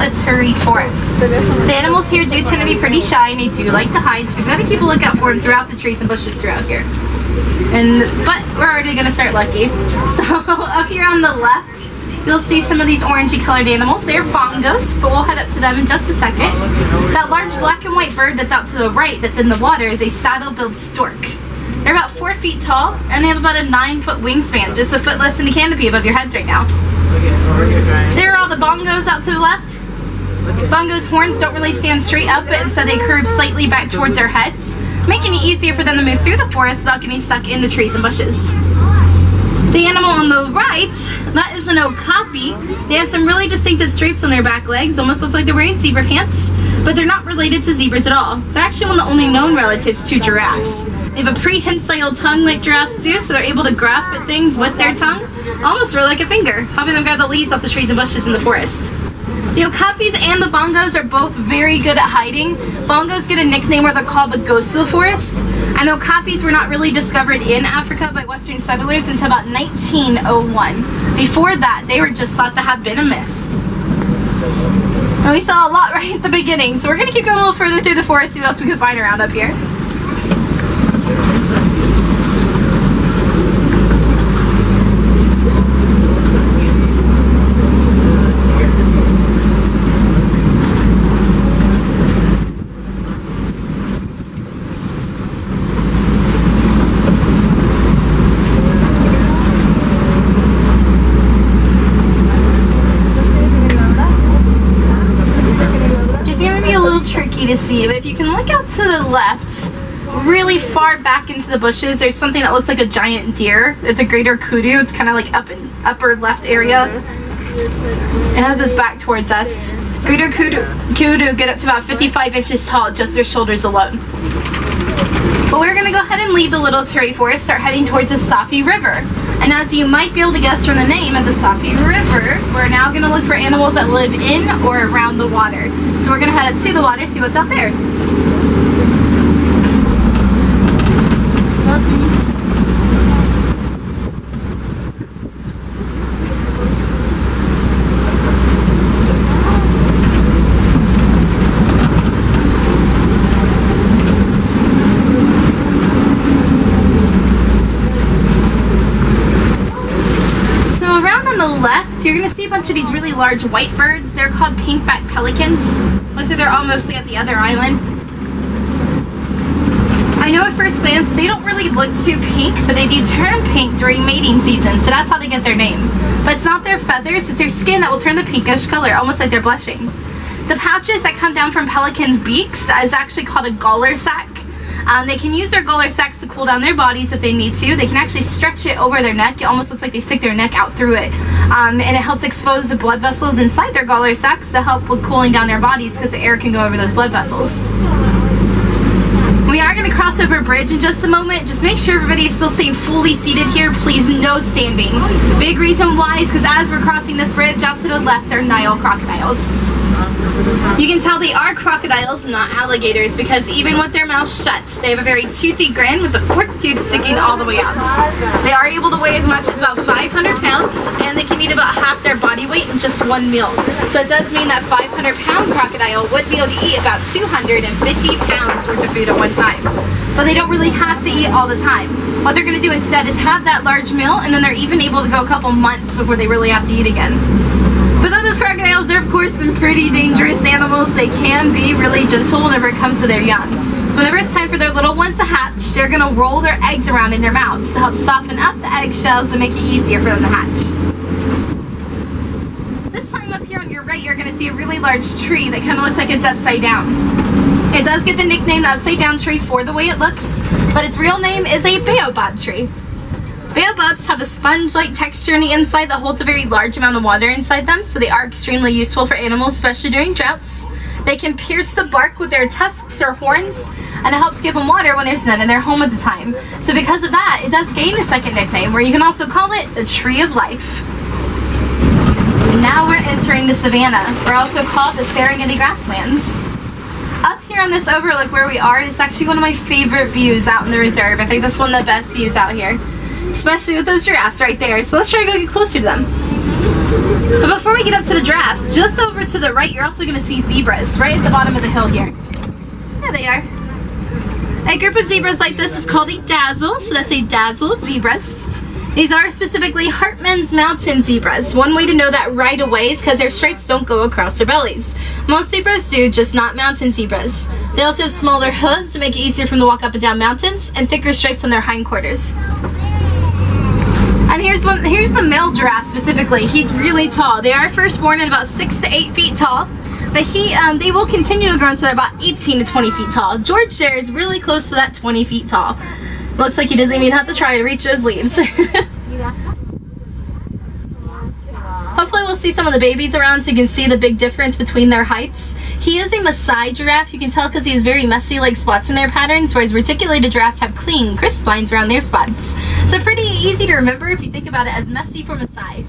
It's Hurry Forest. The animals here do tend to be pretty shy and they do like to hide, so you gotta keep a lookout for them throughout the trees and bushes throughout here. But we're already gonna start lucky. So up here on the left, you'll see some of these orangey colored animals. They're bongos, but we'll head up to them in just a second. That large black and white bird that's out to the right that's in the water is a saddle-billed stork. They're about 4 feet tall and they have about a 9-foot wingspan, just a foot less than the canopy above your heads right now. There are all the bongos out to the left. Bongos' horns don't really stand straight up, but instead they curve slightly back towards their heads, making it easier for them to move through the forest without getting stuck into trees and bushes. The animal on the right, that is an okapi. They have some really distinctive stripes on their back legs, almost looks like they're wearing zebra pants, but they're not related to zebras at all. They're actually one of the only known relatives to giraffes. They have a prehensile tongue like giraffes do, so they're able to grasp at things with their tongue, almost really like a finger, helping them grab the leaves off the trees and bushes in the forest. The okapis and the bongos are both very good at hiding. Bongos get a nickname where they're called the ghosts of the forest, and okapis were not really discovered in Africa by Western settlers until about 1901. Before that, they were just thought to have been a myth. And we saw a lot right at the beginning, so we're going to keep going a little further through the forest, see what else we can find around up here. To see, but if you can look out to the left, really far back into the bushes, there's something that looks like a giant deer. It's a greater kudu. It's kind of like up in upper left area. It has its back towards us. Greater kudu get up to about 55 inches tall, just their shoulders alone. But we're going to go ahead and leave the little Turi forest, start heading towards the Safi River. And as you might be able to guess from the name of the Safi River, we're now going to look for animals that live in or around the water. So we're going to head up to the water, see what's out there. You're going to see a bunch of these really large white birds. They're called pink-backed pelicans. Looks like they're all mostly at the other island. I know at first glance they don't really look too pink, but they do turn pink during mating season, so that's how they get their name. But it's not their feathers, it's their skin that will turn the pinkish color, almost like they're blushing. The pouches that come down from pelicans' beaks is actually called a gauler sac. They can use their gauler sacs to cool down their bodies if they need to. They can actually stretch it over their neck. It almost looks like they stick their neck out through it. And it helps expose the blood vessels inside their gauler sacs to help with cooling down their bodies because the air can go over those blood vessels. We are going to cross over a bridge in just a moment. Just make sure everybody is still staying fully seated here. Please, no standing. Big reason why is because as we're crossing this bridge, out to the left are Nile crocodiles. You can tell they are crocodiles, not alligators, because even with their mouths shut, they have a very toothy grin with the forked tooth sticking all the way out. They are able to weigh as much as about 500 pounds, and they can eat about half their body weight in just one meal. So it does mean that 500-pound crocodile would be able to eat about 250 pounds worth of food at one time. But they don't really have to eat all the time. What they're going to do instead is have that large meal, and then they're even able to go a couple months before they really have to eat again. But though those crocodiles are, of course, some pretty dangerous animals, they can be really gentle whenever it comes to their young. So whenever it's time for their little ones to hatch, they're going to roll their eggs around in their mouths to help soften up the eggshells and make it easier for them to hatch. This time up here on your right, you're going to see a really large tree that kind of looks like it's upside down. It does get the nickname the upside down tree for the way it looks, but its real name is a baobab tree. Baobabs have a sponge-like texture on the inside that holds a very large amount of water inside them, so they are extremely useful for animals, especially during droughts. They can pierce the bark with their tusks or horns, and it helps give them water when there's none in their home at the time. So because of that, it does gain a second nickname, where you can also call it the Tree of Life. And now we're entering the savanna. We're also called the Serengeti grasslands. Up here on this overlook where we are, it's actually one of my favorite views out in the reserve. I think that's one of the best views out here, especially with those giraffes right there. So let's try to go get closer to them. But before we get up to the giraffes, just over to the right, you're also going to see zebras right at the bottom of the hill here. There they are. A group of zebras like this is called a dazzle, so that's a dazzle of zebras. These are specifically Hartman's mountain zebras. One way to know that right away is because their stripes don't go across their bellies. Most zebras do, just not mountain zebras. They also have smaller hooves to make it easier for them to walk up and down mountains, and thicker stripes on their hindquarters. And here's the male giraffe specifically. He's really tall. They are first born at about 6 to 8 feet tall, but they will continue to grow until they're about 18 to 20 feet tall. George there is really close to that 20 feet tall. Looks like he doesn't even have to try to reach those leaves. Hopefully we'll see some of the babies around so you can see the big difference between their heights. He is a Maasai giraffe. You can tell because he has very messy like spots in their patterns, whereas reticulated giraffes have clean, crisp lines around their spots. So pretty easy to remember if you think about it as messy for Maasai.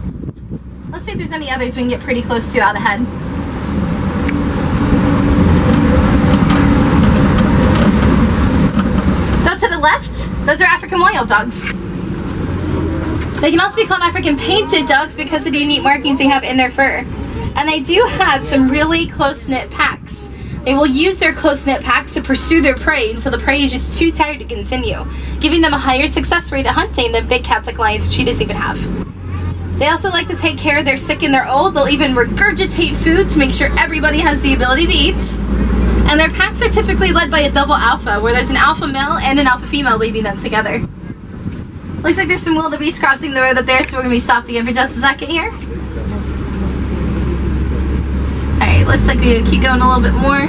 Let's see if there's any others we can get pretty close to out ahead. So to the left, those are African wild dogs. They can also be called African painted dogs because of the unique markings they have in their fur. And they do have some really close-knit packs. They will use their close-knit packs to pursue their prey until the prey is just too tired to continue, giving them a higher success rate at hunting than big cats like lions or cheetahs even have. They also like to take care of their sick and their old. They'll even regurgitate food to make sure everybody has the ability to eat. And their packs are typically led by a double alpha, where there's an alpha male and an alpha female leading them together. Looks like there's some wildebeest crossing the road up there, so we're going to be stopped again for just a second here. Alright, looks like we keep going a little bit more.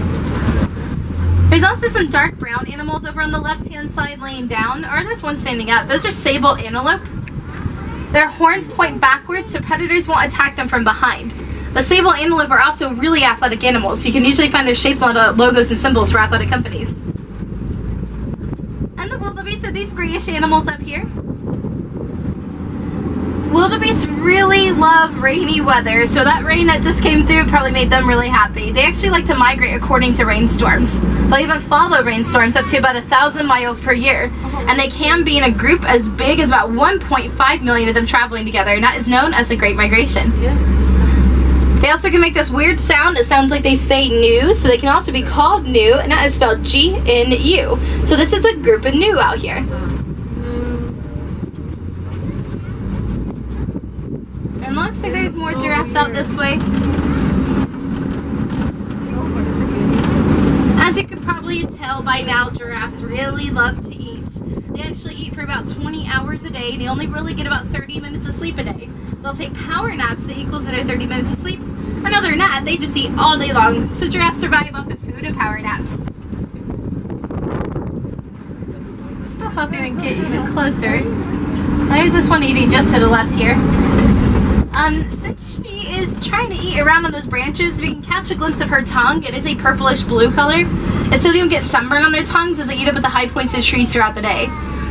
There's also some dark brown animals over on the left-hand side laying down, or there's one standing up. Those are sable antelope. Their horns point backwards, so predators won't attack them from behind. The sable antelope are also really athletic animals, so you can usually find their shaped logos and symbols for athletic companies. And the wildebeest are these grayish animals up here. Wildebeest really love rainy weather, so that rain that just came through probably made them really happy. They actually like to migrate according to rainstorms. They'll even follow rainstorms up to about 1,000 miles per year, and they can be in a group as big as about 1.5 million of them traveling together, and that is known as the Great Migration. They also can make this weird sound. It sounds like they say new, so they can also be called new, and that is spelled G-N-U. So this is a group of new out here. And looks like there's more giraffes out this way. As you could probably tell by now, giraffes really love to eat. They actually eat for about 20 hours a day. They only really get about 30 minutes of sleep a day. They'll take power naps that equals to their 30 minutes of sleep. And other than that, they just eat all day long. So giraffes survive off of food and power naps. So hoping we can get even closer. There's this one eating just to the left here. Since she is trying to eat around on those branches, we can catch a glimpse of her tongue. It is a purplish blue color. And so they don't get sunburn on their tongues as they eat up at the high points of trees throughout the day.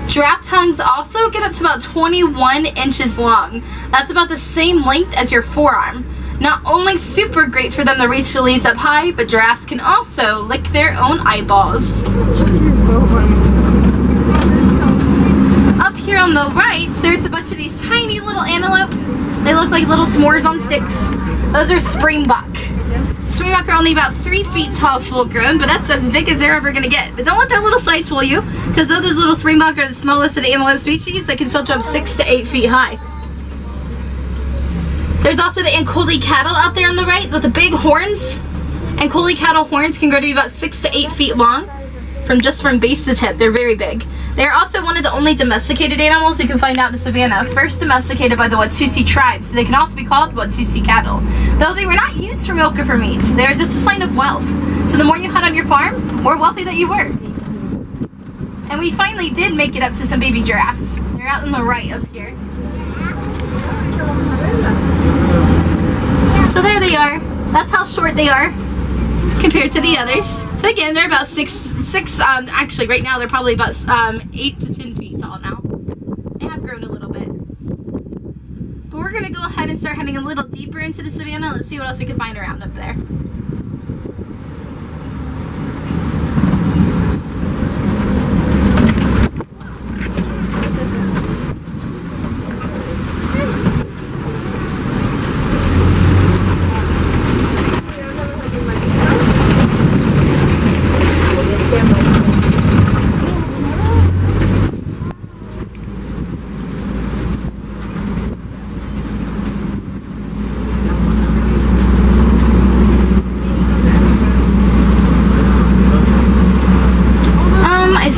Giraffe tongues also get up to about 21 inches long. That's about the same length as your forearm. Not only super great for them to reach the leaves up high, but giraffes can also lick their own eyeballs. Up here on the right, there's a bunch of these tiny little antelope. They look like little s'mores on sticks. Those are springbuck. Springbuck are only about 3 feet tall full grown, but that's as big as they're ever going to get. But don't let their little size fool you, because though those little springbuck are the smallest of the antelope species, they can still jump 6 to 8 feet high. There's also the Ankole cattle out there on the right with the big horns. Ankole cattle horns can grow to be about 6 to 8 feet long from base to tip. They're very big. They are also one of the only domesticated animals you can find out in the savannah, first domesticated by the Watusi tribe, so they can also be called Watusi cattle. Though they were not used for milk or for meat, they are just a sign of wealth. So the more you had on your farm, the more wealthy that you were. And we finally did make it up to some baby giraffes. They're out on the right up here. So there they are. That's how short they are compared to the others. But again, they're about actually right now they're probably about 8 to 10 feet tall now. They have grown a little bit. But we're gonna go ahead and start heading a little deeper into the savannah. Let's see what else we can find around up there.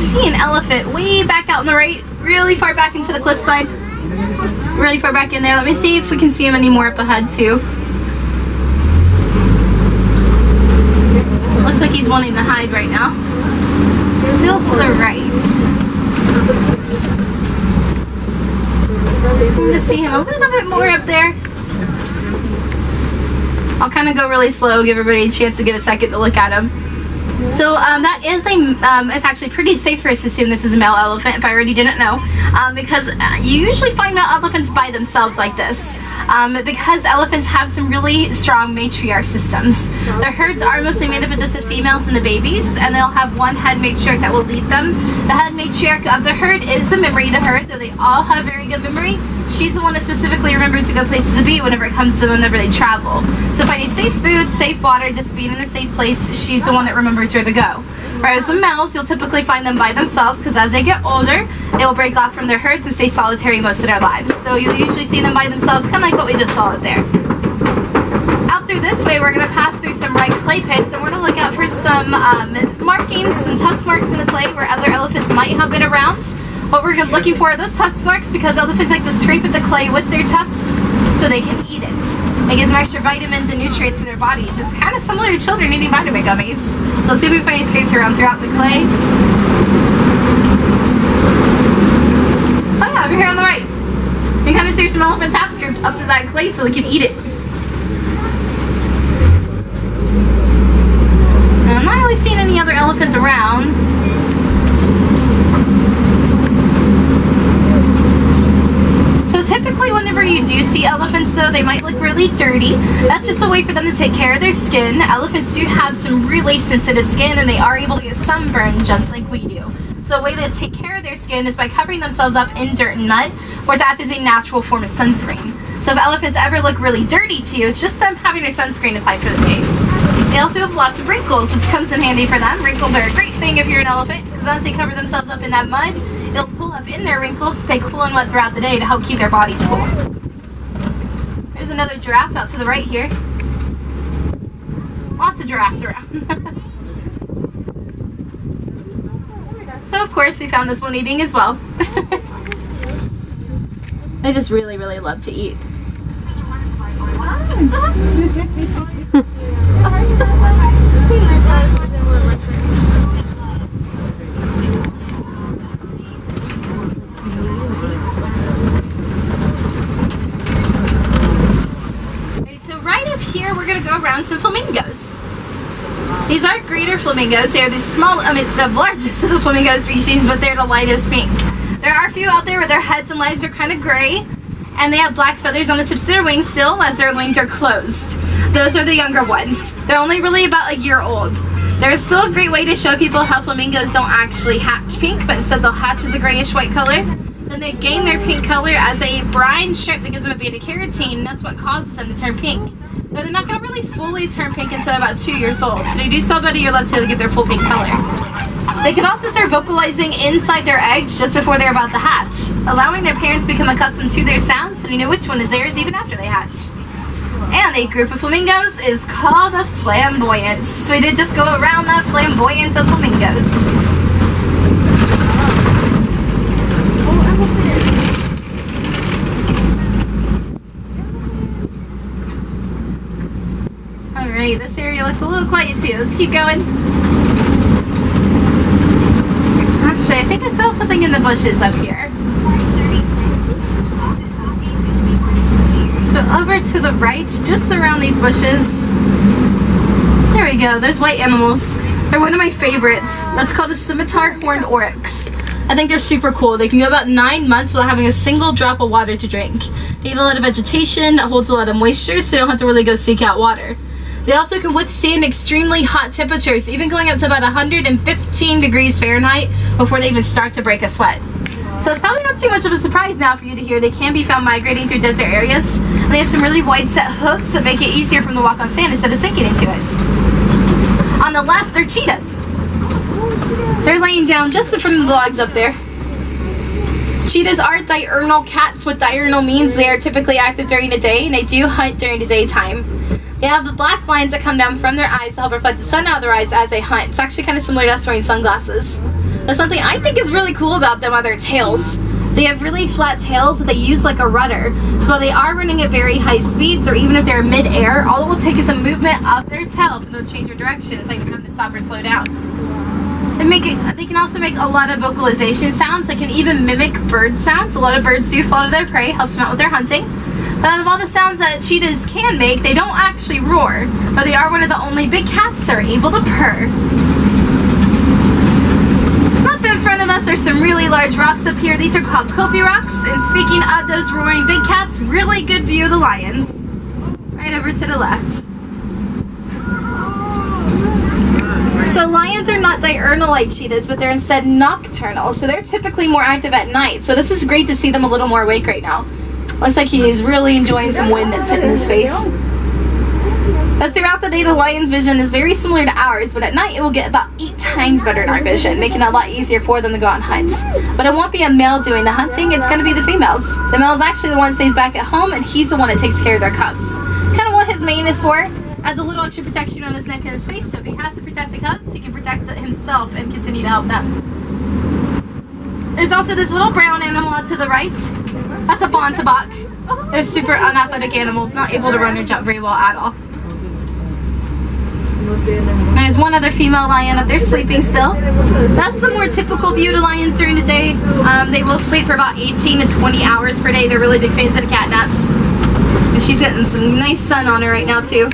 see an elephant way back out on the right, really far back into the cliffside. Really far back in there. Let me see if we can see him any more up ahead too. Looks like he's wanting to hide right now. Still to the right. I'm going to see him a little bit more up there. I'll kind of go really slow, give everybody a chance to get a second to look at him. So that is it's actually pretty safe for us to assume this is a male elephant, if I already didn't know, because you usually find male elephants by themselves like this, because elephants have some really strong matriarch systems. Their herds are mostly made up of just the females and the babies, and they'll have one head matriarch that will lead them. The head matriarch of the herd is the memory of the herd, though they all have very good memory. She's the one that specifically remembers to go places to be whenever it comes to whenever they travel. So finding safe food, safe water, just being in a safe place, she's the one that remembers where to go. Whereas the males, you'll typically find them by themselves because as they get older, they will break off from their herds and stay solitary most of their lives. So you'll usually see them by themselves, kind of like what we just saw out there. Out through this way, we're going to pass through some right clay pits, and we're going to look out for some markings, some tusk marks in the clay where other elephants might have been around. What we're looking for are those tusk marks because elephants like to scrape at the clay with their tusks so they can eat it. It gives them extra vitamins and nutrients for their bodies. It's kind of similar to children eating vitamin gummies. So let's see if we can find any scrapes around throughout the clay. Oh yeah, over here on the right. You kind of see some elephants half scraped up to that clay so they can eat it. Now, I'm not really seeing any other elephants around. So typically whenever you do see elephants though, they might look really dirty. That's just a way for them to take care of their skin. Elephants do have some really sensitive skin and they are able to get sunburned just like we do. So a way to take care of their skin is by covering themselves up in dirt and mud, where that is a natural form of sunscreen. So if elephants ever look really dirty to you, it's just them having their sunscreen applied for the day. They also have lots of wrinkles, which comes in handy for them. Wrinkles are a great thing if you're an elephant, because as they cover themselves up in that mud, they'll pull up in their wrinkles, stay cool and wet throughout the day to help keep their bodies cool. There's another giraffe out to the right here. Lots of giraffes around. So of course we found this one eating as well. They just really, really love to eat. Around some flamingos. These are greater flamingos. They are the the largest of the flamingo species, but they're the lightest pink. There are a few out there where their heads and legs are kind of gray, and they have black feathers on the tips of their wings still as their wings are closed. Those are the younger ones. They're only really about a year old. They're still a great way to show people how flamingos don't actually hatch pink, but instead they'll hatch as a grayish white color. Then they gain their pink color as a brine strip that gives them a beta carotene, and that's what causes them to turn pink. They're not going to really fully turn pink until about 2 years old, so they do still have about a year left to get their full pink color. They can also start vocalizing inside their eggs just before they're about to hatch, allowing their parents to become accustomed to their sounds so they know which one is theirs even after they hatch. And a group of flamingos is called a flamboyance. So we did just go around that flamboyance of flamingos. Alright, this area looks a little quiet too. Let's keep going. Actually, I think I saw something in the bushes up here. So over to the right, just around these bushes. There we go, there's white animals. They're one of my favorites. That's called a scimitar horned oryx. I think they're super cool. They can go about 9 months without having a single drop of water to drink. They eat a lot of vegetation that holds a lot of moisture, so they don't have to really go seek out water. They also can withstand extremely hot temperatures, even going up to about 115 degrees Fahrenheit before they even start to break a sweat. So it's probably not too much of a surprise now for you to hear they can be found migrating through desert areas. And they have some really wide set hooves that make it easier for them to walk on sand instead of sinking into it. On the left are cheetahs. They're laying down just in front of the logs up there. Cheetahs are diurnal cats. What diurnal means, they are typically active during the day and they do hunt during the daytime. They have the black lines that come down from their eyes to help reflect the sun out of their eyes as they hunt. It's actually kind of similar to us wearing sunglasses. But But something I think is really cool about them are their tails. They have really flat tails that they use like a rudder. So while they are running at very high speeds, or even if they're mid-air, all it will take is a movement of their tail for them to change your direction. It's like you're having to stop or slow down. They can also make a lot of vocalization sounds. They can even mimic bird sounds. A lot of birds do follow their prey, helps them out with their hunting. But out of all the sounds that cheetahs can make, they don't actually roar. But they are one of the only big cats that are able to purr. Up in front of us are some really large rocks up here. These are called Kopi rocks. And speaking of those roaring big cats, really good view of the lions. Right over to the left. So lions are not diurnal like cheetahs, but they're instead nocturnal. So they're typically more active at night. So this is great to see them a little more awake right now. Looks like he's really enjoying some wind that's hitting his face. But throughout the day, the lion's vision is very similar to ours, but at night it will get about 8 times better in our vision, making it a lot easier for them to go out and hunt. But it won't be a male doing the hunting, it's going to be the females. The male is actually the one that stays back at home, and he's the one that takes care of their cubs. Kind of what his mane is for. Adds a little extra protection on his neck and his face, so if he has to protect the cubs, he can protect himself and continue to help them. There's also this little brown animal to the right. That's a bontabak. They're super unathletic animals, not able to run or jump very well at all. There's one other female lion up there sleeping still. That's the more typical view to lions during the day. They will sleep for about 18 to 20 hours per day. They're really big fans of the cat naps. And she's getting some nice sun on her right now too.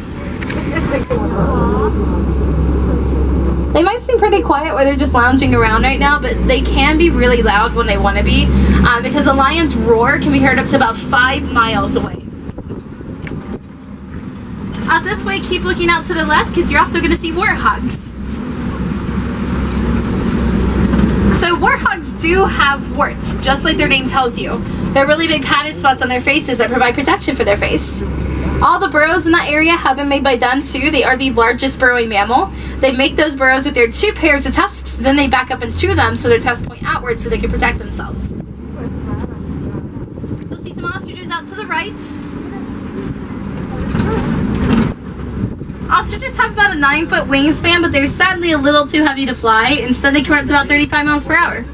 They might seem pretty quiet where they're just lounging around right now, but they can be really loud when they want to be, because a lion's roar can be heard up to about 5 miles away. Out this way, keep looking out to the left because you're also going to see warthogs. So warthogs do have warts, just like their name tells you. They're really big padded spots on their faces that provide protection for their face. All the burrows in that area have been made by Dun-Su. They are the largest burrowing mammal. They make those burrows with their 2 pairs of tusks, then they back up into them so their tusks point outward so they can protect themselves. You'll see some ostriches out to the right. Ostriches have about a 9-foot wingspan, but they're sadly a little too heavy to fly. Instead, they can run up to about 35 miles per hour.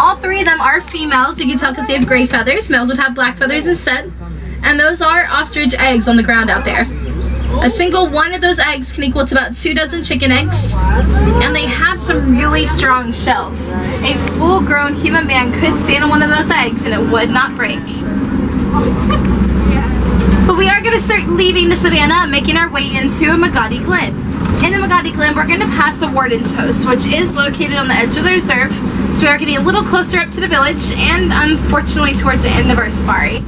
All 3 of them are females. You can tell because they have gray feathers. Males would have black feathers instead. And those are ostrich eggs on the ground out there. A single one of those eggs can equal to about 2 dozen chicken eggs. And they have some really strong shells. A full-grown human man could stand on one of those eggs and it would not break. But we are going to start leaving the savannah and making our way into Magadi Glen. In the Magadi Glen, we're going to pass the Warden's Post, which is located on the edge of the reserve. So we are getting a little closer up to the village and unfortunately towards the end of our safari.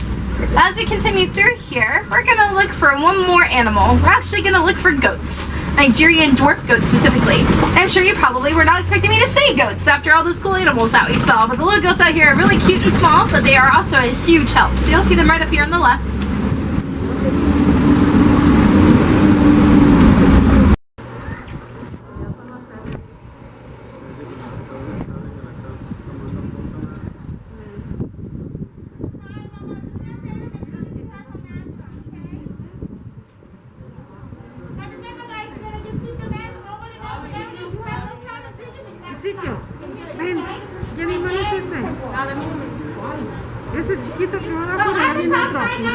As we continue through here, we're going to look for one more animal. We're actually going to look for goats. Nigerian dwarf goats specifically. And I'm sure you probably were not expecting me to say goats after all those cool animals that we saw. But the little goats out here are really cute and small, but they are also a huge help. So you'll see them right up here on the left. Ven, ya ni más ese. Ese chiquito que van a poner en el próximo.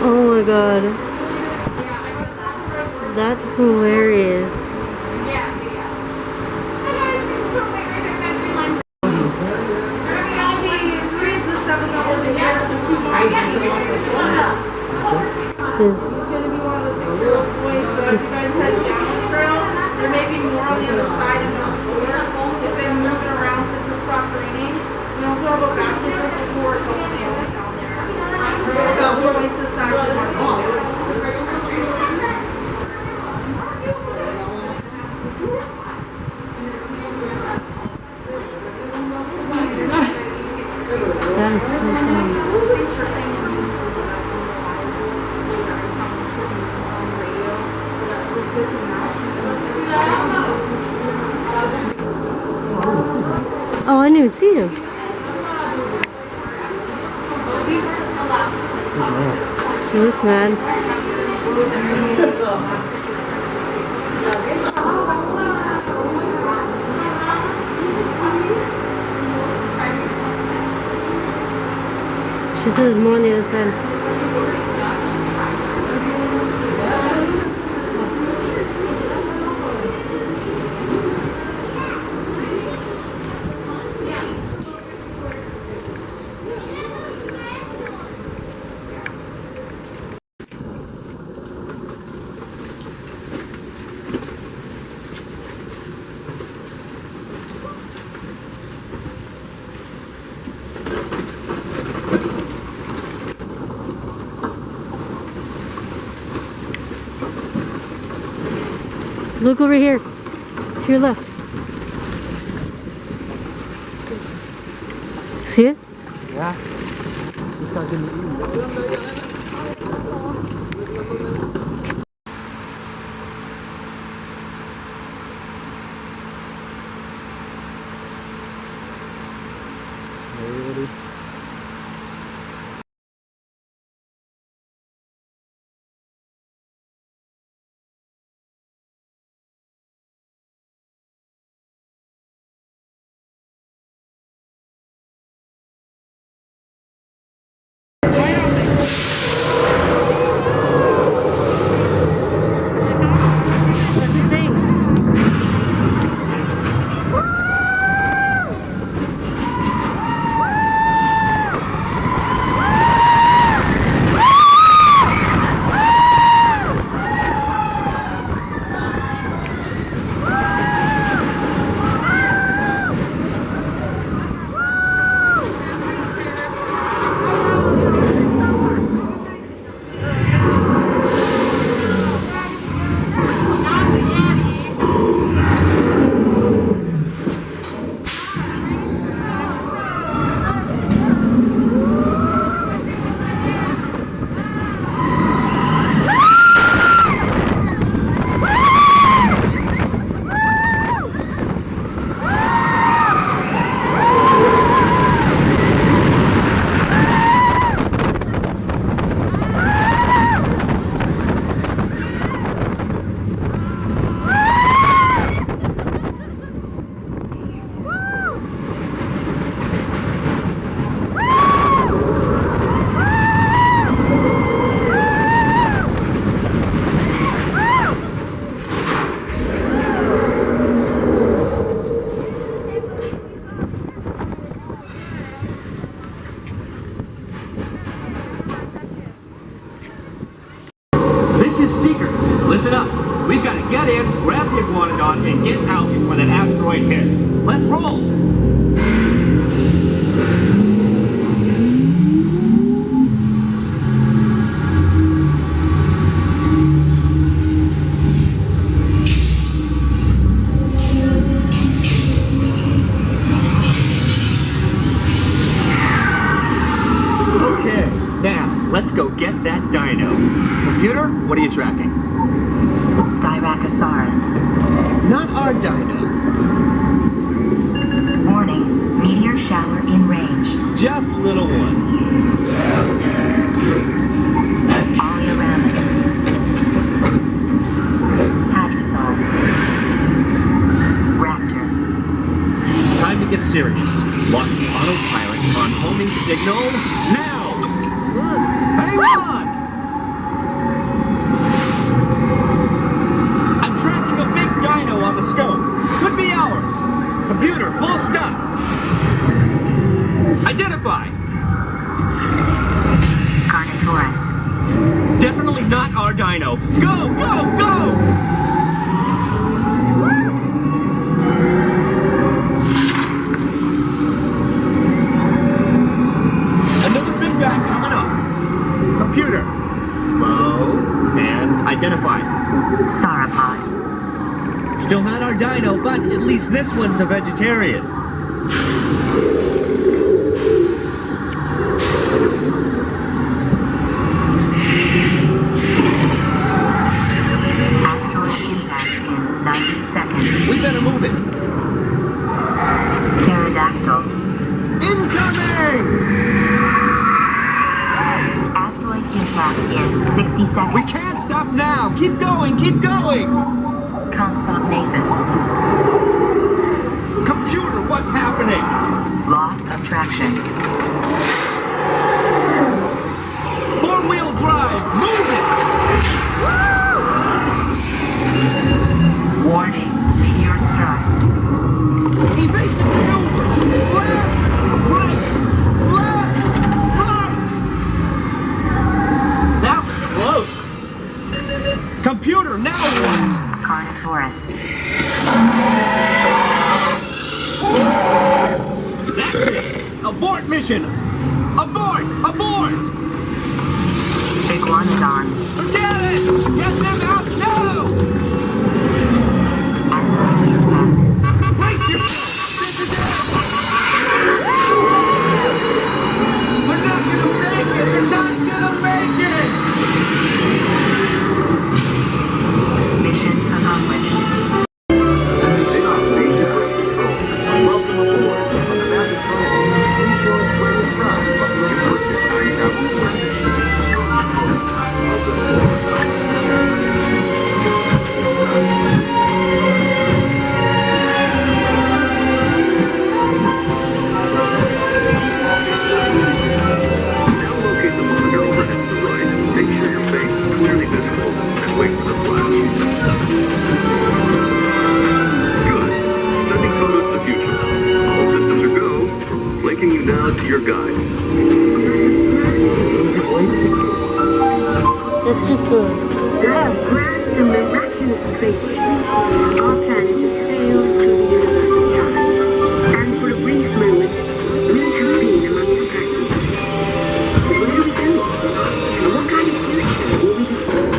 Oh my god. That's hilarious. It's going to be one of the 6 points, so if you guys head down the trail, there may be more on the other side, I'm not sure. They've been moving around since it stopped raining. We also have a bachelor before it's all nails down there. We're going to go place this actually more. That is so funny. Oh, I didn't even see him. She looks mad. She says there's more on the other side. Look over here, to your left. See it? Yeah. It's not gonna eat. Ready? What's the thing? This is secret. Listen up. We've got to get in, grab the iguanodon, and get out before that asteroid hits. Let's roll! Okay, now, let's go get that dino. Computer, what are you tracking? Styracosaurus. Not our dino. Warning, meteor shower in range. Just little one. Oleoramus. Hadrosol. Raptor. Time to get serious. Lock the autopilot on homing signal now! Hang on! I'm tracking a big dino on the scope. Could be ours. Computer, full stop. Identify. Carnotaurus. Definitely not our dino. Go, go, go! Another big bang coming up. Computer, slow and identify. Sauropod. Still not our dino, but at least this one's a vegetarian. Asteroid impact in 90 seconds. We better move it. Pterodactyl. Incoming! impact in 60 seconds. We can't stop now! Keep going! Keep going! ComSoft Nathus. Computer, what's happening? Loss of traction. Four-wheel drive! Move it! Warning, meteor strike. Evasive maneuver! Left! Right! Left! Right! That was close! Computer, now what? Carnotaurus. That's it! Abort mission! Abort! Abort! Iguanodon. Forget it! Get them out now! Asteroid impact. Brace yourself! This is it! We're not gonna make it! We're not gonna make it! Mission accomplished. Welcome aboard on the Magic Planet. Please show us where you're from. Your purchase may have now locate the monitor overhead to the right. Make sure your face is clearly visible and wait for the flash. Good. Sending photos to the future. All systems are go. Linking you now to your guide. That's just the... That grand and miraculous spaceship. Our plan is to sail through the universe of time. And for a brief moment, we have been among its passengers. But where are we going? And what kind of future will we discover?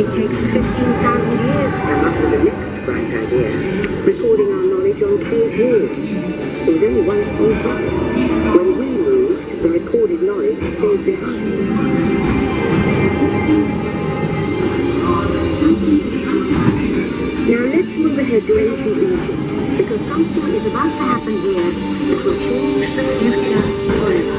It takes 15,000 years to come up with the next bright idea. Recording our knowledge on cave walls. There was only one small problem. When we moved, the recorded knowledge stayed behind. Now let's move ahead to ancient Egypt, because something is about to happen here that will change the future forever.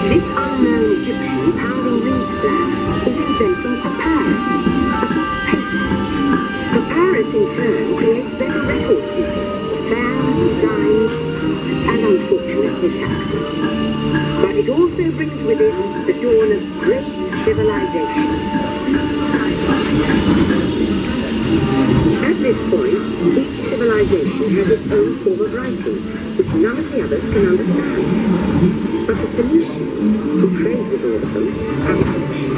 This unknown Egyptian pounding reeds flag is inventing papyrus, a sort of paper. Papyrus in turn creates better record keeping, plans, designs, and unfortunate mishaps. But it also brings with it the dawn of great civilization. At this point, each civilization has its own form of writing, which none of the others can understand. But the Phoenicians, who trade with all of them, have a solution.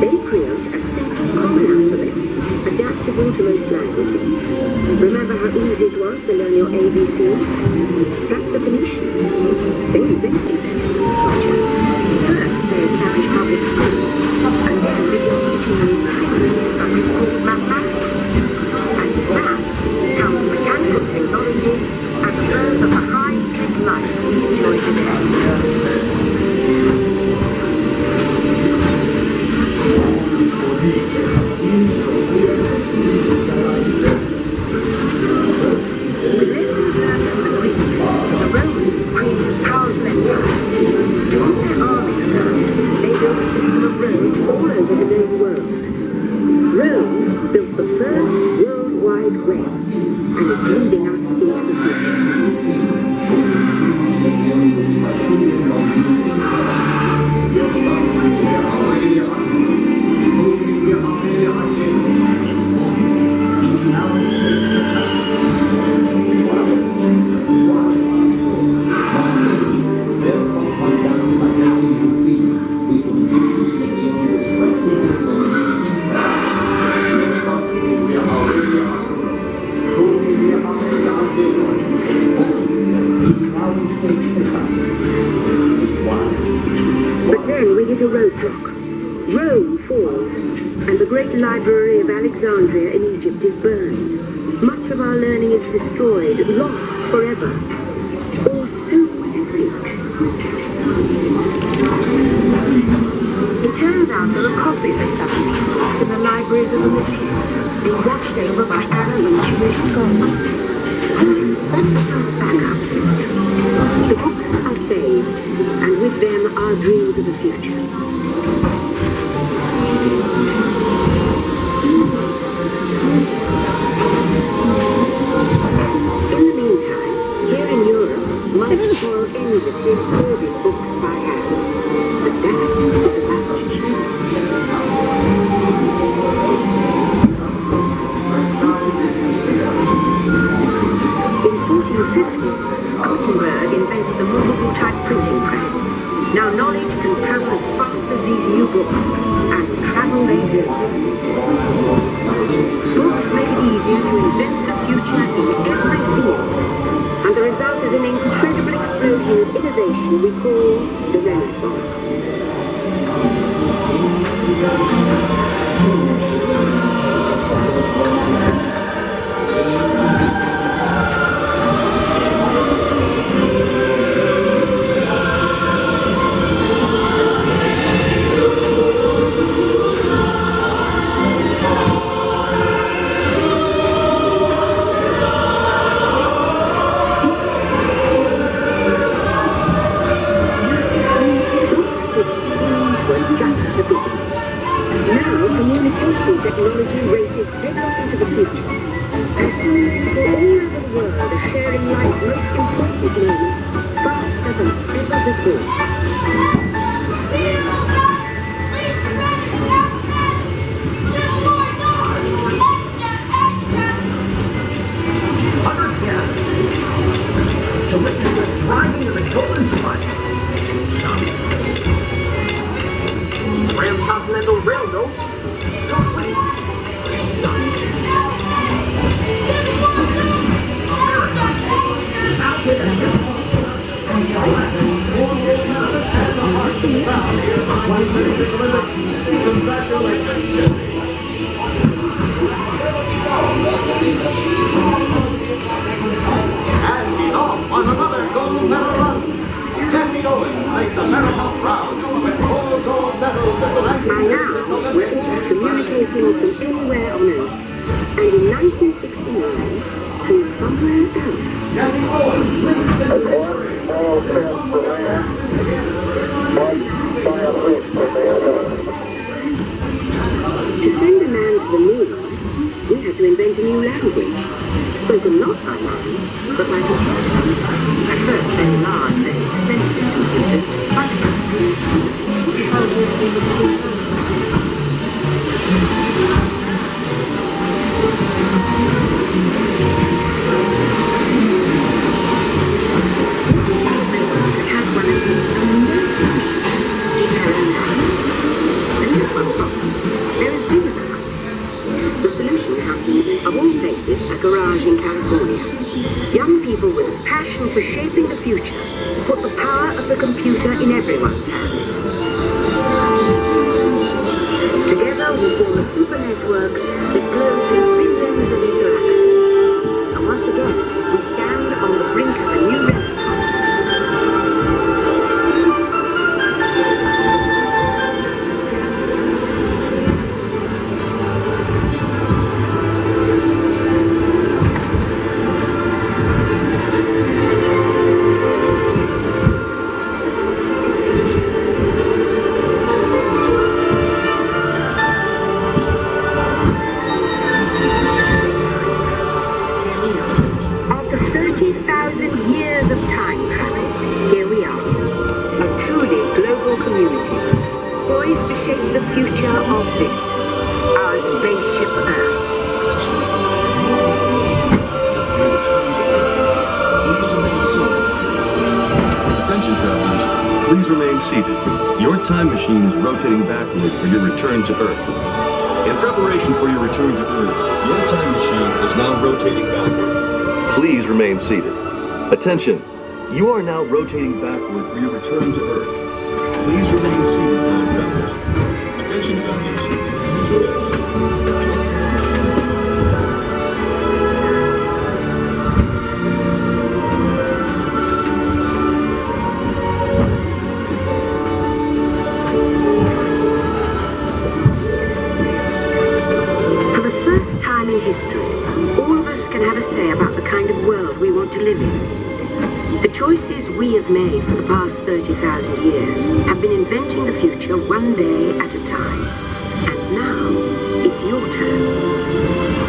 They create a simple common alphabet, adaptable to most languages. Remember how easy it was to learn your ABCs? That's the Phoenicians. They invented this culture. First, they established public schools, and then began teaching them trivial something called mathematics. And with that comes mechanical technology and the birth of the high-tech life we enjoy today. The lessons learned from the Greeks, the Romans created powerful empires. To put their armies around, they built a system of roads all over the known world. Rome built the first worldwide web, and it's leading us into the future. But then we hit a roadblock. Rome falls, and the great library of Alexandria in Egypt is burned. Much of our learning is destroyed, lost forever. Or so we think. toil endlessly recording books by hand. But that is about to change. In 1450, Gutenberg invents the movable type printing press. Now knowledge can travel as fast as these new books, and travel they do. Books make it easier to invent the future in every field, and the result is an incredible explosion of innovation we call the Renaissance. Technology races headlong into the future. People all over the world are sharing life's most important moments faster than ever before. To witness the driving of the Golden Spike. Stop. Transcontinental Railroad. Don't wait. Stop. America. Now get a and be off on another gold medal run. Kathy Owen makes America proud with four gold medals at the By now, we're all communicating from anywhere on Earth, and in 1969, from somewhere else. Kathy Owen leads the To send a man to the moon, we had to invent a new language, spoken not by man, but by computers. At first, very large, very expensive computers, had one of these and this one's not. They're as big as a house. The solution happened, of all places, a garage in California. Young people with a passion for shaping the future put the power of the computer in everyone's hands. Together we form a super network that glows with billions of interactions. And once again, we stand on the brink of a new renaissance. After 30,000 years of time travel, here we are, a truly global community, poised to shape the future of this, our spaceship Earth. Attention travelers, please remain seated. Your time machine is rotating backward for your return to Earth. In preparation for your return to Earth, your time machine is now rotating backward. Please remain seated. Attention, you are now rotating backward for your return to Earth. Please remain seated, time travelers. Attention travelers, please remain seated. For the first time in history, all of us can have a say about the kind of world we want to live in. The choices we have made for the past 30,000 years have been inventing the future one day at a time. And now, it's your turn.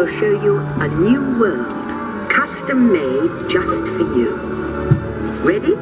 will show you a new world, custom made just for you. Ready?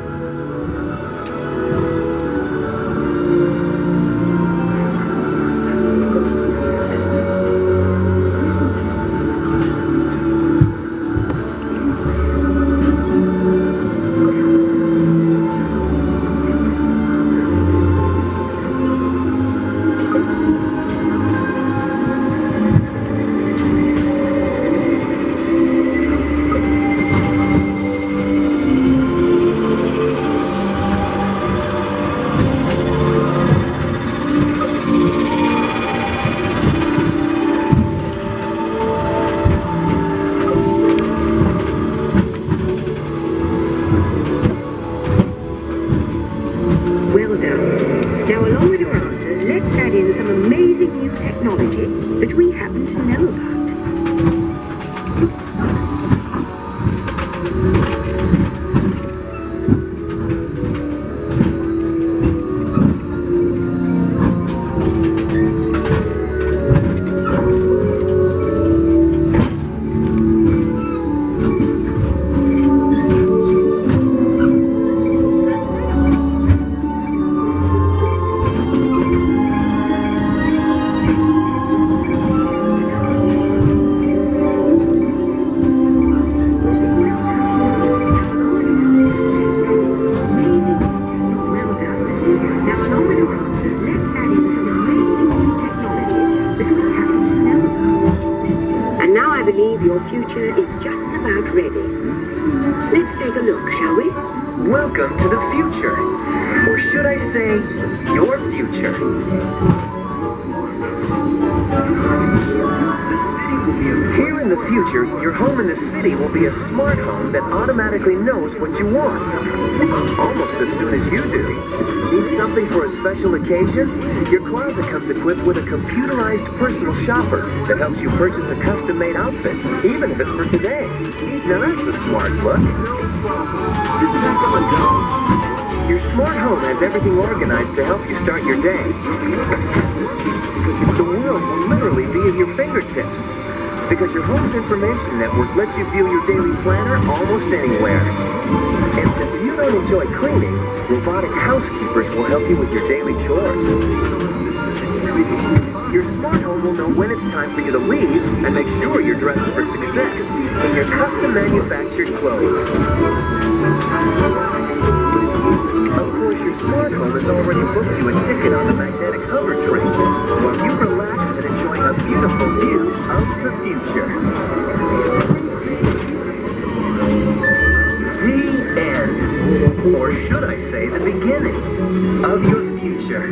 Well done. Now, along with your answers, let's add in some amazing new technology that we happen to know about. Your future is just about ready. Let's take a look, shall we? Welcome to the future. Or should I say, your future. Here in the future, your home in the city will be a smart home that automatically knows what you want. Almost as soon as you do. Need something for a special occasion? Your closet comes equipped with a computerized personal shopper that helps you purchase a custom-made outfit, even if it's for today. Now that's a smart look. Just tap on go. Your smart home has everything organized to help you start your day. The world will literally be at your fingertips, because your home's information network lets you view your daily planner almost anywhere. And since you don't enjoy cleaning, robotic housekeepers will help you with your daily chores. Your smart home will know when it's time for you to leave and make sure you're dressed for success in your custom manufactured clothes. Of course, your smart home has already booked you a ticket on the magnetic hover train while you relax and enjoy a beautiful view of the future. The end. Or should I say the beginning of your future.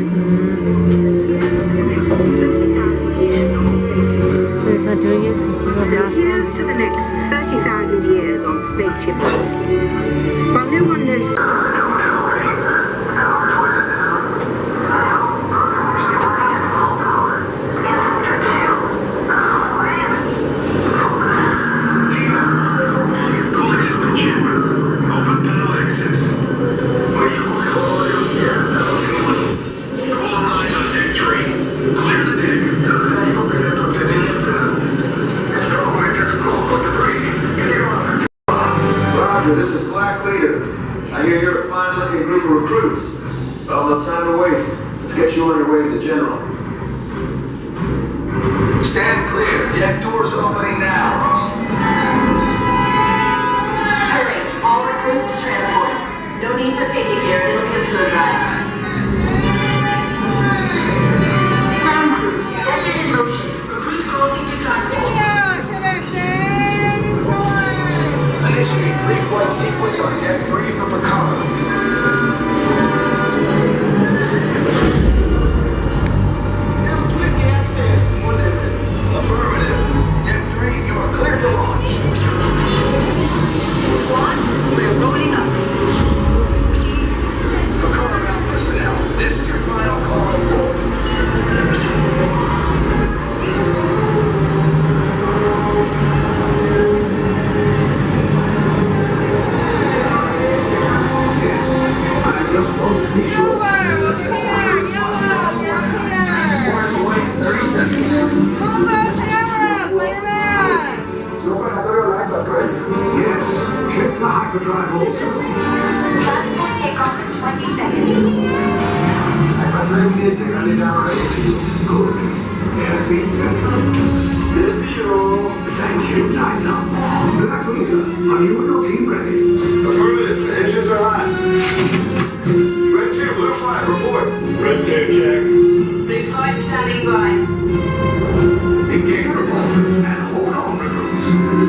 So it's not doing it since we don't So have here's to the next 30,000 years on Spaceship Earth. While no one knows... This is Black Leader. I hear you're a fine-looking group of recruits. Well, no time to waste. Let's get you on your way to the General. Stand clear. Deck doors opening now. Hurry. All recruits to transports. No need for safety gear. It'll be a smooth ride. Ground crews. Deck is in motion. Recruits crossing to transport. Initiate pre-flight sequence on Deck 3 for Picard. Affirmative. Deck 3, you are clear to launch. Squads, we're rolling up. Picard hyperdrive also. Transport takeoff in 20 seconds. Hyperdrive to run it down ready for you. Good. Airspeed sensor. Thank you, Nina. Black Leader, are you and your team ready? Affirmative. Engines are hot. Red 2, Blue 5, report. Red 2, check. Blue 5 standing by. Engage repulsors and hold on, recruits.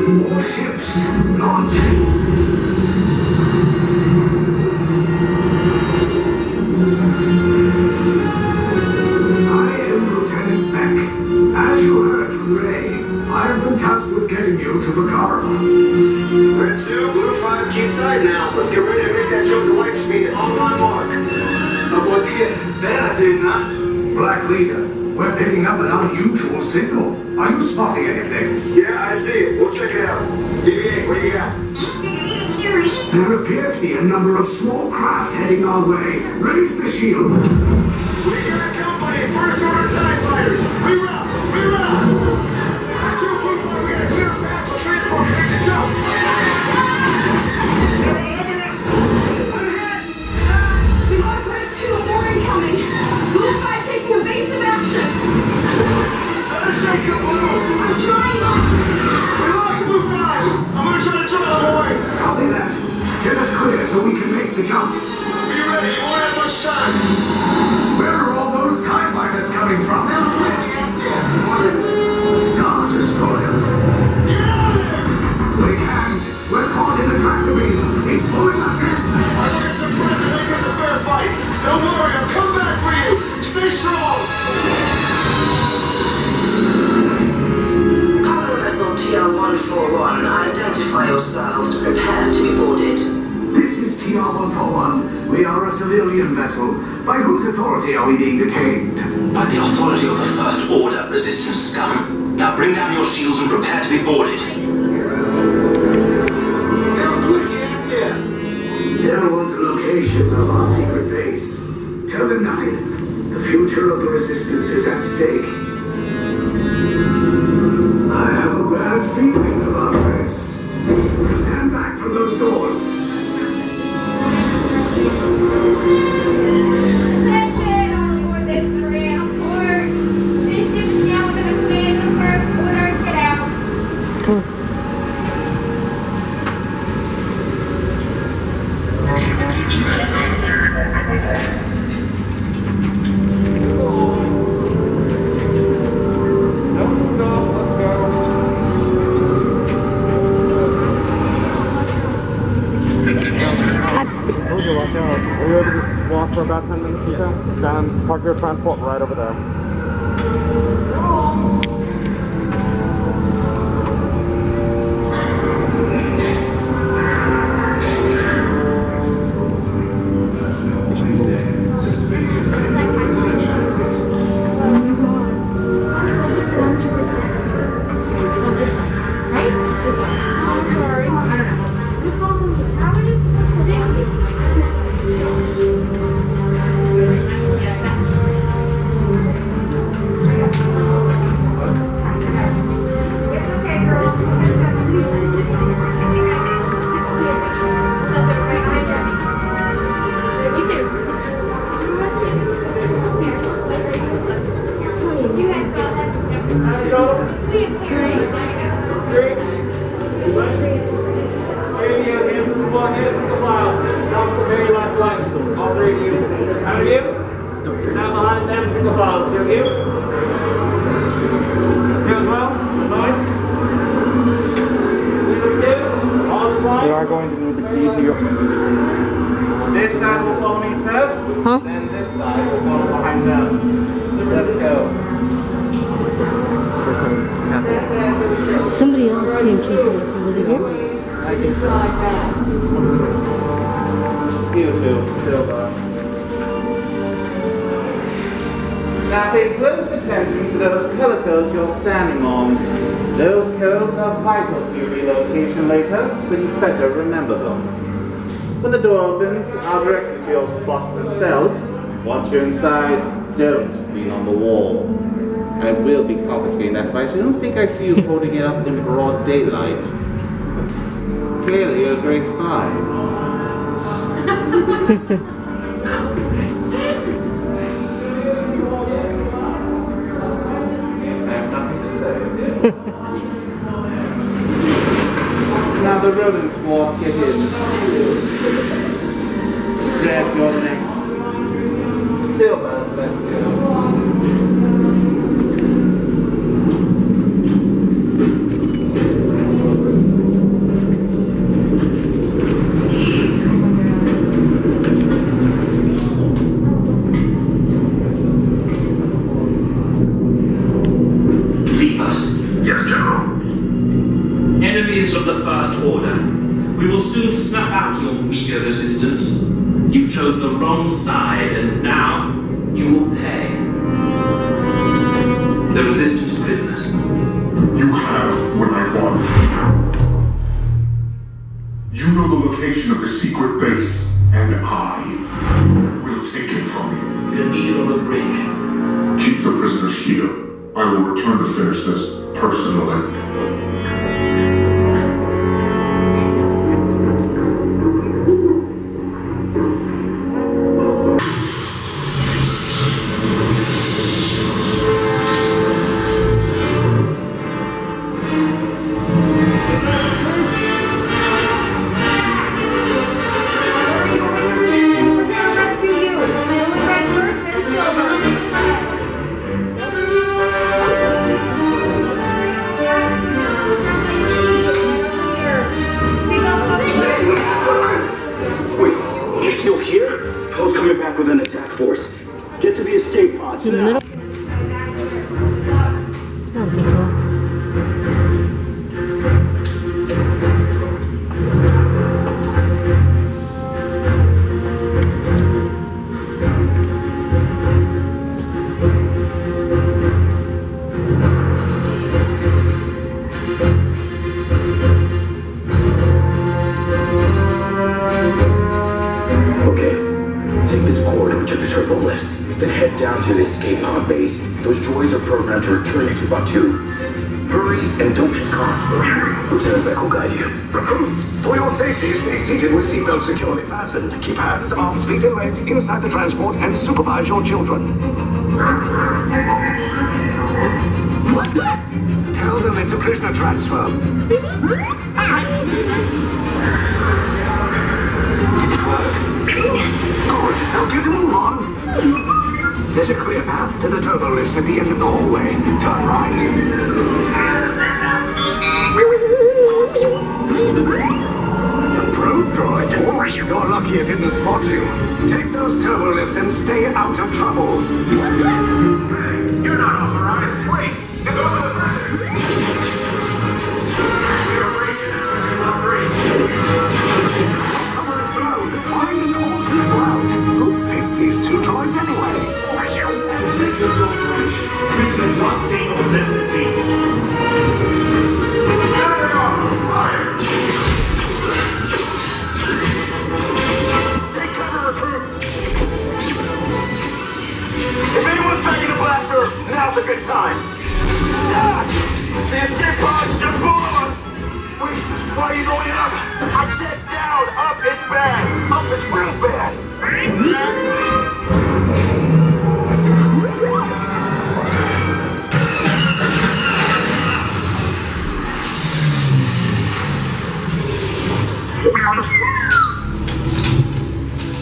More ships, launch. I am Lieutenant Beck. As you heard from Ray, I have been tasked with getting you to Bagara. Red 2, Blue 5, keep tight now. Let's get ready to make that jump to light speed on my mark. Buen día. Black Leader, we're picking up an unusual signal. Are you spotting anything? Yeah, I see it. We'll check it out. BB-8, what do you got? There appear to be a number of small craft heading our way. Raise the shields. We got company. First order TIE fighters. Reroute. Reroute. 2, Blue 5, we got a clear path so transport can make the jump. We lost Red 2, more incoming. Blue 5 taking evasive action. Try to shake your blue. I'm trying. We lost Blue 5. I'm gonna try to drive them away. Copy that. Get us clear so we can make the jump. Be ready. You won't have much time. Where are all those TIE fighters coming from? Star Destroyers. Get out of there. We can't. We're caught in a tractor beam. It's pulling us in. I look at some friends and make this a fair fight. Don't worry, I'm coming back for you. Stay strong. Cargo vessel TR-141, identify yourselves and prepare to be boarded. This is TR-141. We are a civilian vessel. By whose authority are we being detained? By the authority of the First Order, resistance scum. Now bring down your shields and prepare to be boarded. They'll want the location of our secret base. Tell them nothing. The future of the resistance is at stake. I have a bad feeling about this. Stand back from those doors. Come on. Watch out. Are you able to just walk for about 10 minutes or so? Stand, park your transport right over there. This side will follow me first, then this side will follow behind them. Let's go. Somebody else came chasing us. Was it here? I think so. You too, Silva. Now pay close attention to those color codes you're standing on. Those codes are vital to your relocation later, so you better remember them. When the door opens, I'll direct you to your spots in the cell. Once you're inside, don't lean on the wall. I will be confiscating that device. I don't think I see you holding it up in broad daylight. Clearly, you're a great spy. I have nothing to say. Now the rodents walk, get in. Grab your next silver, let's go. Enemies of the First Order, we will soon snuff out your meager resistance. You chose the wrong side, and now you will pay. The Resistance prisoners. You have what I want. You know the location of the secret base, and I will take it from you. We're needed on the bridge. Keep the prisoners here. I will return to finish this personally. With an attack force. Get to the escape pods now. Down to the escape pod base. Those droids are programmed to return you to Batu. Hurry and don't get caught. Lieutenant Beck will guide you. Recruits, for your safety, stay seated with seatbelts securely fastened. Keep hands, arms, feet, and legs inside the transport and supervise your children. Tell them it's a prisoner transfer. Did it work? Good. Now get a move on. There's a clear path to the turbo lifts at the end of the hallway. Turn right. A probe droid. You're lucky it didn't spot you. Take those turbo lifts and stay out of trouble. You're not authorized. Wait, it's over the pressure. Your operation is Cover is blown. Find an alternate route. Who picked these two droids anyway? Prisoners not seen or left the team. Fire! Take cover, recruits! If anyone's packing a blaster, now's a good time. The escape pods just below us! Wait, why are you going up? I said down! Up is bad! Up is real bad!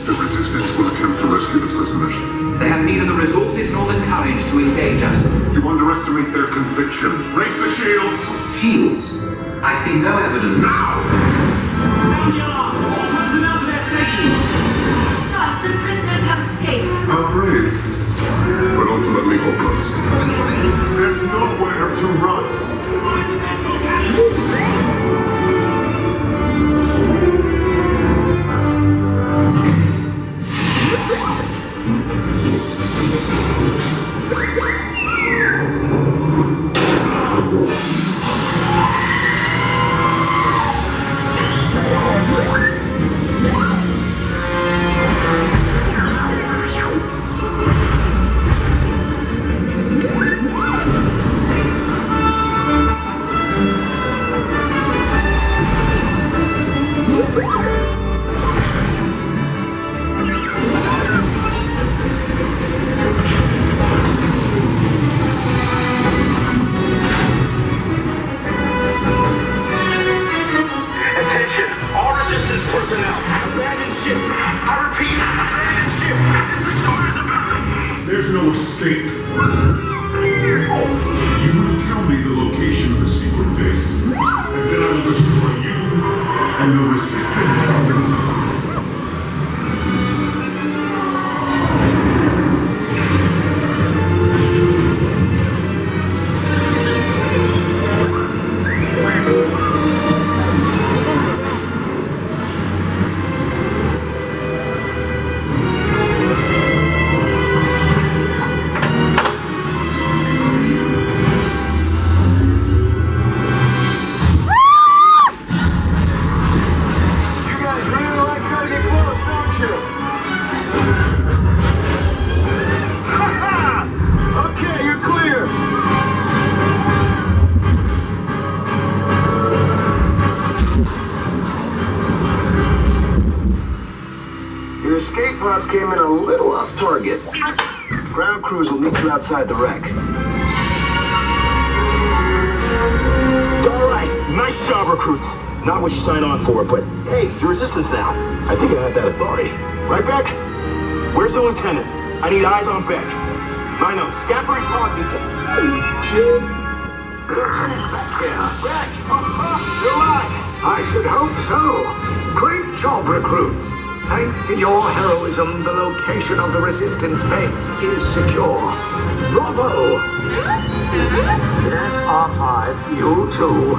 The Resistance will attempt to rescue the prisoners. They have neither the resources nor the courage to engage us. You underestimate their conviction. Raise the shields! Shields? I see no evidence. Now! Sound the alarm! All personnel to their stations! Stop! The prisoners have escaped! How brave, but ultimately hopeless. There's nowhere to run. Find the ventral cannons! escape. You will tell me the location of the secret base, and then I will destroy you and the Resistance. Your escape pods came in a little off target. Ground crews will meet you outside the wreck. All right, nice job, recruits. Not what you signed on for, but hey, you're Resistance now. I think I have that authority. Right, Beck? Where's the lieutenant? I need eyes on Beck. I know, scan for his pod beacon. Lieutenant Beck here. Beck! You're alive! I should hope so. Great job, recruits. Thanks to your heroism, the location of the Resistance base is secure. Bravo! Yes, R5, you too.